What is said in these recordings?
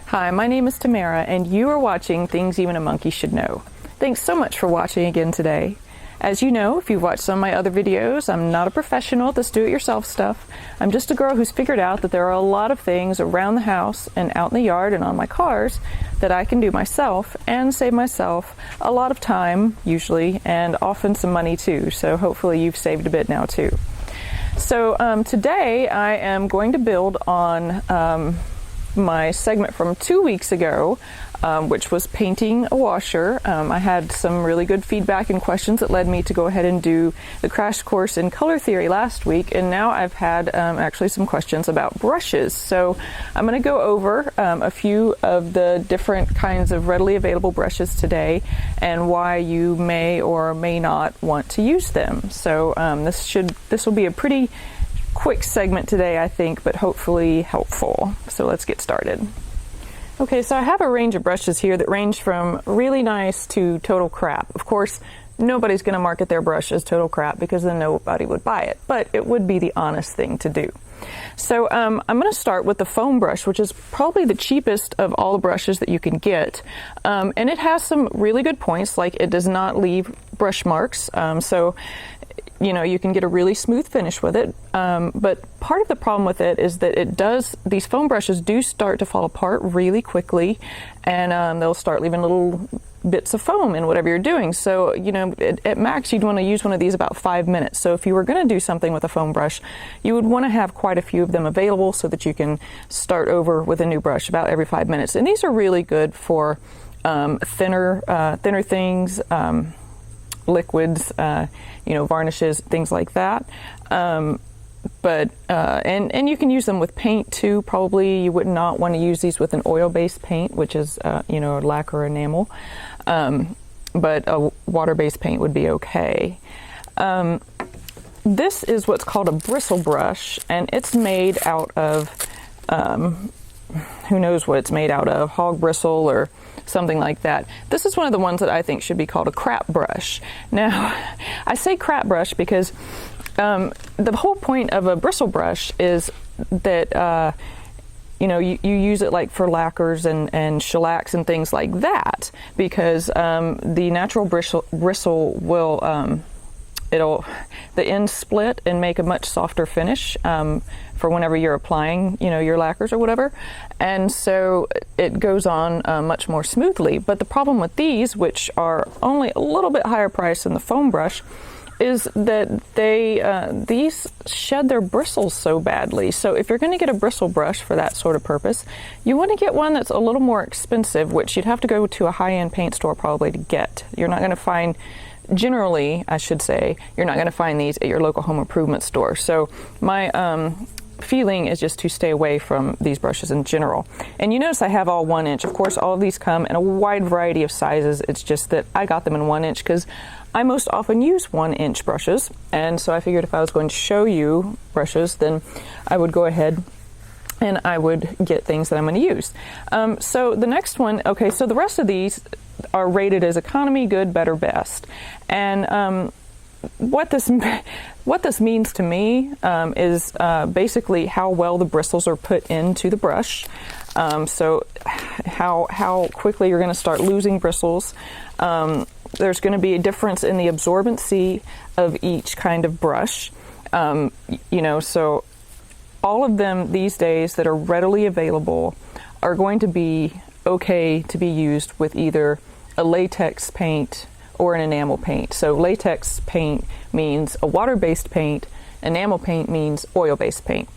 Hi, my name is Tamara, and you are watching Things Even a Monkey Should Know. Thanks so much for watching again today. As you know, if you've watched some of my other videos, I'm not a professional at this do-it-yourself stuff. I'm just a girl who's figured out that there are a lot of things around the house and out in the yard and on my cars that I can do myself and save myself a lot of time, usually, and often some money too. So hopefully you've saved a bit now too. So today I am going to build on my segment from 2 weeks ago, which was painting a washer. I had some really good feedback and questions that led me to go ahead and do the crash course in color theory last week, and now I've had actually some questions about brushes. So I'm going to go over a few of the different kinds of readily available brushes today and why you may or may not want to use them. So this will be a pretty quick segment today, I think, but hopefully helpful. So let's get started. Okay, so I have a range of brushes here that range from really nice to total crap. Of course, nobody's going to market their brush as total crap because then nobody would buy it, but it would be the honest thing to do. So I'm going to start with the foam brush, which is probably the cheapest of all the brushes that you can get. And it has some really good points, like it does not leave brush marks. So you know, you can get a really smooth finish with it, but part of the problem with it is that these foam brushes do start to fall apart really quickly, and they'll start leaving little bits of foam in whatever you're doing. So, you know, at max you'd want to use one of these about 5 minutes. So if you were going to do something with a foam brush, you would want to have quite a few of them available so that you can start over with a new brush about every 5 minutes. And these are really good for thinner things, liquids, you know, varnishes, things like that. And you can use them with paint too. Probably you would not want to use these with an oil-based paint, which is you know, lacquer or enamel. But a water-based paint would be okay. This is what's called a bristle brush, and it's made out of who knows what it's made out of, hog bristle or something like that. This is one of the ones that I think should be called a crap brush. Now, I say crap brush because the whole point of a bristle brush is that you know, you use it like for lacquers and shellacs and things like that, because the natural bristle will the ends split and make a much softer finish for whenever you're applying, you know, your lacquers or whatever, and so it goes on much more smoothly. But the problem with these, which are only a little bit higher price than the foam brush, is that these shed their bristles so badly. So if you're going to get a bristle brush for that sort of purpose, you want to get one that's a little more expensive, which you'd have to go to a high-end paint store probably to get. You're not going to find, generally, I should say, you're not going to find these at your local home improvement store. So my feeling is just to stay away from these brushes in general. And you notice I have all 1 inch. Of course, all of these come in a wide variety of sizes. It's just that I got them in 1 inch because I most often use 1 inch brushes. And so I figured if I was going to show you brushes, then I would go ahead and I would get things that I'm going to use. So the next one, okay, so the rest of these are rated as economy, good, better, best. And what this means to me is basically how well the bristles are put into the brush. So how quickly you're going to start losing bristles. There's going to be a difference in the absorbency of each kind of brush. You know, so all of them these days that are readily available are going to be okay to be used with either a latex paint or an enamel paint. So latex paint means a water-based paint, enamel paint means oil-based paint.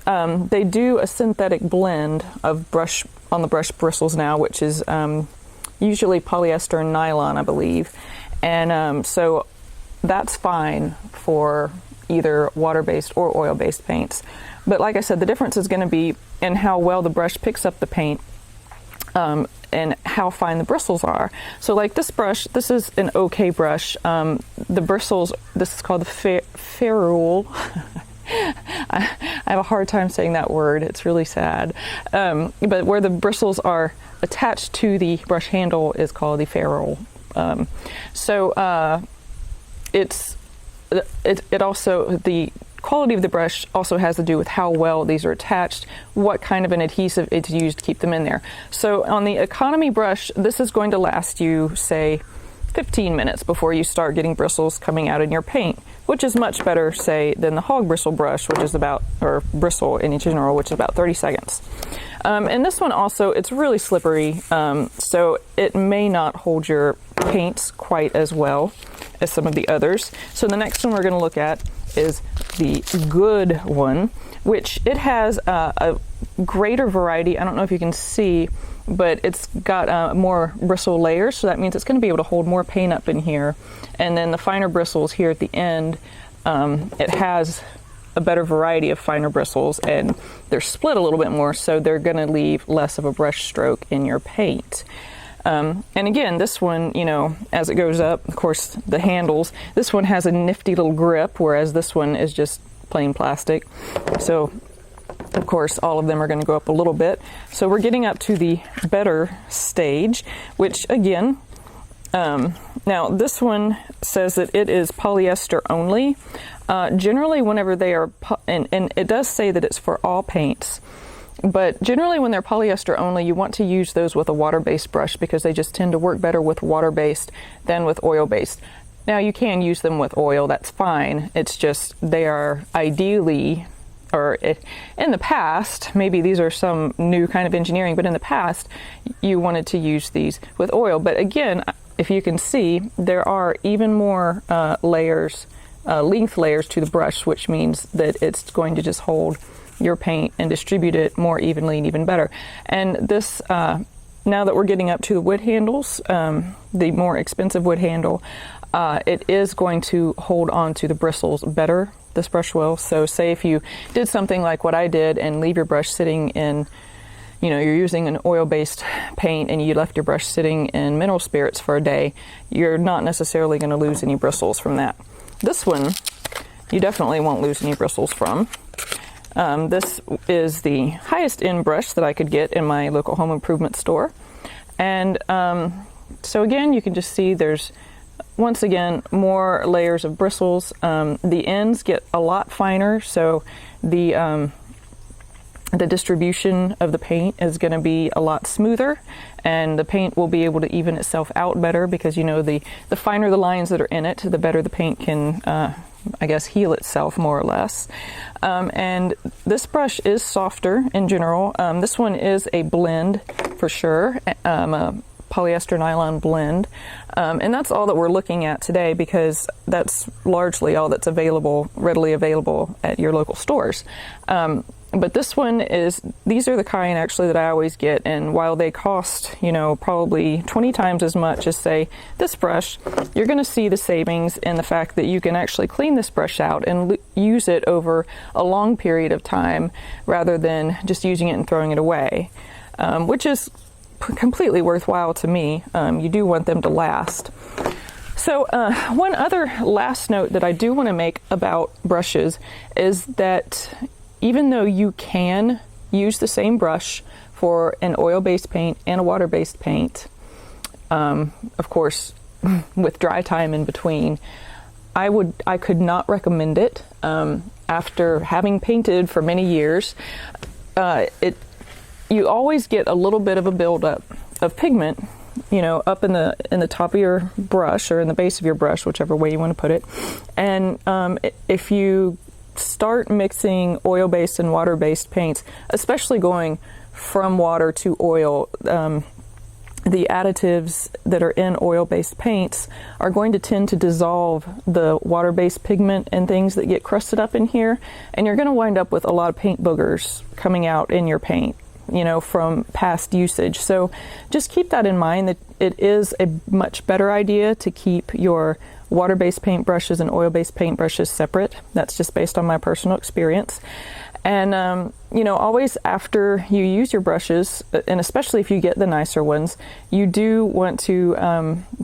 They do a synthetic blend of brush on the brush bristles now, which is usually polyester and nylon, I believe. And so that's fine for either water-based or oil-based paints. But like I said, the difference is going to be in how well the brush picks up the paint and how fine the bristles are. So like this brush, this is an okay brush. The bristles, this is called the ferrule. I have a hard time saying that word. It's really sad. But where the bristles are attached to the brush handle is called the ferrule. So it's it also, the quality of the brush also has to do with how well these are attached, what kind of an adhesive it's used to keep them in there. So on the economy brush, this is going to last you, say, 15 minutes before you start getting bristles coming out in your paint, which is much better, say, than the hog bristle brush, which is about, or bristle in general, which is about 30 seconds. And this one also, it's really slippery, so it may not hold your paints quite as well as some of the others. So the next one we're going to look at is the Good one, which it has a greater variety. I don't know if you can see, but it's got more bristle layers, so that means it's going to be able to hold more paint up in here. And then the finer bristles here at the end, it has a better variety of finer bristles, and they're split a little bit more, so they're going to leave less of a brush stroke in your paint. And again, this one, you know, as it goes up, of course, the handles, this one has a nifty little grip, whereas this one is just plain plastic. So of course, all of them are going to go up a little bit. So we're getting up to the better stage, which again, now this one says that it is polyester only. Generally, whenever they are, and it does say that it's for all paints, but generally when they're polyester only, you want to use those with a water-based brush because they just tend to work better with water-based than with oil-based. Now you can use them with oil, that's fine. It's just they are ideally, or in the past, maybe these are some new kind of engineering, but in the past, you wanted to use these with oil. But again, if you can see, there are even more layers, length layers to the brush, which means that it's going to just hold your paint and distribute it more evenly and even better. And this, now that we're getting up to the wood handles, the more expensive wood handle, it is going to hold on to the bristles better, this brush will. So say if you did something like what I did and leave your brush sitting in, you know, you're using an oil-based paint and you left your brush sitting in mineral spirits for a day, you're not necessarily going to lose any bristles from that. This one, you definitely won't lose any bristles from. This is the highest end brush that I could get in my local home improvement store. And so again, you can just see there's, once again, more layers of bristles. The ends get a lot finer, so the distribution of the paint is going to be a lot smoother, and the paint will be able to even itself out better because, you know, the finer the lines that are in it, the better the paint can, I guess, heal itself more or less. And this brush is softer in general. This one is a blend for sure, a polyester nylon blend. And that's all that we're looking at today because that's largely all that's available, readily available at your local stores. But this one is, these are the kind actually that I always get, and while they cost, you know, probably 20 times as much as, say, this brush, you're going to see the savings in the fact that you can actually clean this brush out and use it over a long period of time rather than just using it and throwing it away, which is completely worthwhile to me. You do want them to last. So one other last note that I do want to make about brushes is that even though you can use the same brush for an oil-based paint and a water-based paint, of course, with dry time in between, I could not recommend it. After having painted for many years, you always get a little bit of a buildup of pigment, you know, up in the top of your brush or in the base of your brush, whichever way you want to put it. And if you start mixing oil-based and water-based paints, especially going from water to oil, the additives that are in oil-based paints are going to tend to dissolve the water-based pigment and things that get crusted up in here, and you're going to wind up with a lot of paint boogers coming out in your paint, you know, from past usage. So just keep that in mind, that it is a much better idea to keep your water-based paint brushes and oil-based paint brushes separate. That's just based on my personal experience. And, you know, always after you use your brushes, and especially if you get the nicer ones, you do want to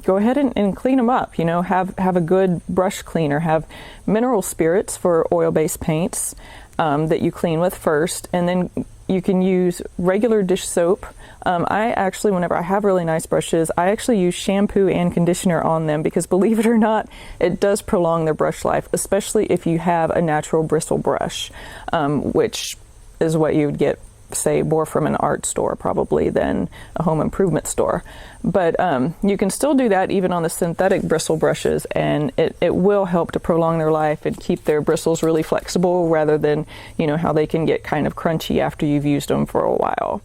go ahead and clean them up. You know, have a good brush cleaner. Have mineral spirits for oil-based paints that you clean with first, and then you can use regular dish soap. I actually, whenever I have really nice brushes, I actually use shampoo and conditioner on them because, believe it or not, it does prolong their brush life, especially if you have a natural bristle brush, which is what you would get, say, more from an art store probably than a home improvement store. But you can still do that even on the synthetic bristle brushes, and it will help to prolong their life and keep their bristles really flexible, rather than, you know, how they can get kind of crunchy after you've used them for a while.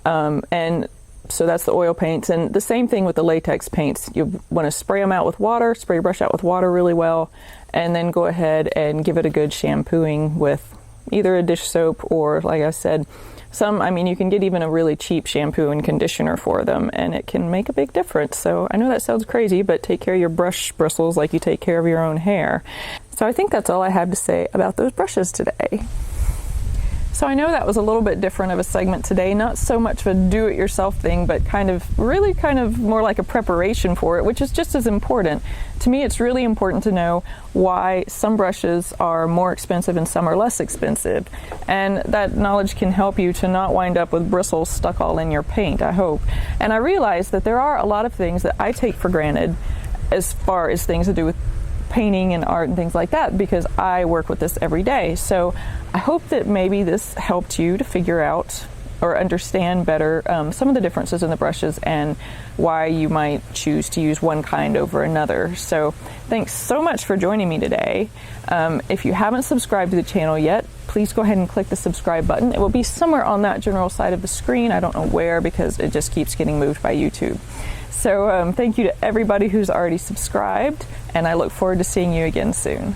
And so that's the oil paints, and the same thing with the latex paints. You want to spray them out with water, spray your brush out with water really well, and then go ahead and give it a good shampooing with either a dish soap or, like I said, I mean, you can get even a really cheap shampoo and conditioner for them, and it can make a big difference. So I know that sounds crazy, but take care of your brush bristles like you take care of your own hair. So I think that's all I have to say about those brushes today. So I know that was a little bit different of a segment today, not so much of a do-it-yourself thing, but kind of more like a preparation for it, which is just as important. To me, it's really important to know why some brushes are more expensive and some are less expensive. And that knowledge can help you to not wind up with bristles stuck all in your paint, I hope. And I realize that there are a lot of things that I take for granted as far as things to do with painting and art and things like that, because I work with this every day. So I hope that maybe this helped you to figure out or understand better some of the differences in the brushes and why you might choose to use one kind over another. So thanks so much for joining me today. If you haven't subscribed to the channel yet, please go ahead and click the subscribe button. It will be somewhere on that general side of the screen. I don't know where, because it just keeps getting moved by YouTube. So thank you to everybody who's already subscribed, and I look forward to seeing you again soon.